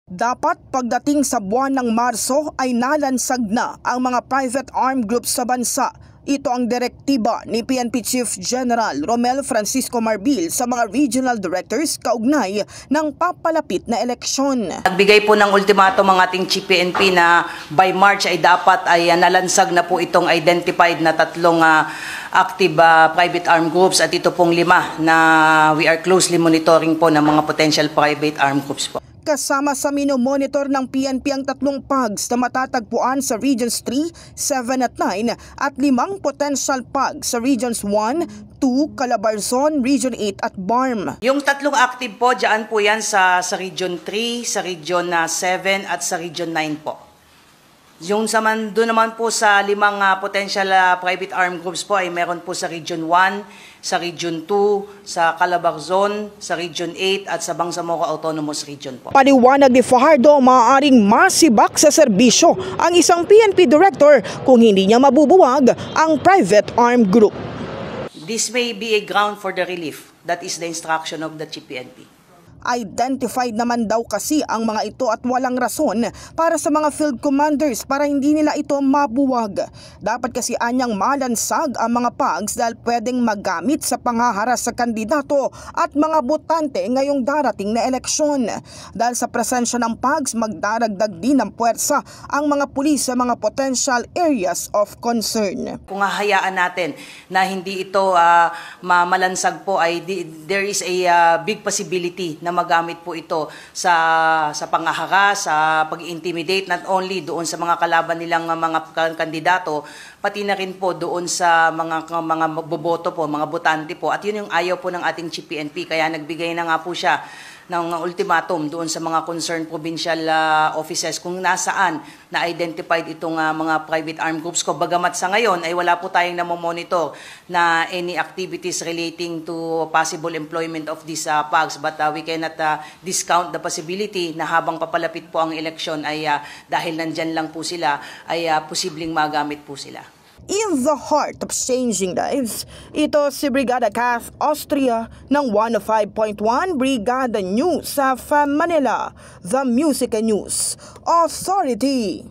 Dapat pagdating sa buwan ng Marso ay nalansag na ang mga private armed groups sa bansa. Ito ang direktiba ni PNP Chief General Romel Francisco Marbil sa mga regional directors kaugnay ng papalapit na eleksyon. Nagbigay po ng ultimatum ang ating Chief PNP na by March ay dapat ay nalansag na po itong identified na tatlong active private armed groups at ito pong 5 na we are closely monitoring po ng mga potential private armed groups po. Kasama sa minomonitor ng PNP ang 3 PUGs na matatagpuan sa Regions 3, 7 at 9 at 5 potential PUGs sa Regions 1, 2, Calabarzon, Region 8 at BARM. Yung 3 active po, dyan po yan sa Region 3, sa Region 7 at sa Region 9 po. Yung doon naman po sa 5 potential private armed groups po ay meron po sa Region 1, sa Region 2, sa Calabarzon, sa Region 8 at sa Bangsamoro Autonomous Region po. Paliwanag ni Fajardo, maaaring masibak sa serbisyo ang isang PNP director kung hindi niya mabubuwag ang private armed group. This may be a ground for the relief. That is the instruction of the Chief PNP. Identified naman daw kasi ang mga ito at walang rason para sa mga field commanders para hindi nila ito mabuwag. Dapat kasi anyang malansag ang mga PUGs dahil pwedeng magamit sa panghaharas sa kandidato at mga botante ngayong darating na eleksyon. Dahil sa presensya ng PUGs, magdaragdag din ng puwersa ang mga pulis sa mga potential areas of concern. Kung hahayaan natin na hindi ito malansag po ay there is a big possibility na magamit po ito sa panghaharas, sa pag-intimidate not only doon sa mga kalaban nilang mga kandidato, pati na rin po doon sa mga boboto po, mga botante po. At yun yung ayaw po ng ating Chief PNP, kaya nagbigay na nga po siya ng ultimatum doon sa mga concerned provincial offices kung nasaan na-identified itong mga private armed groups ko. Bagamat sa ngayon ay wala po tayong namomonitor na any activities relating to possible employment of these PUGs, but we cannot discount the possibility na habang papalapit po ang eleksyon ay dahil nandyan lang po sila ay posibleng magamit po sila. In the heart of changing lives, ito si Brigada Kath Austria ng 105.1 Brigada News sa Manila, the Music and News Authority.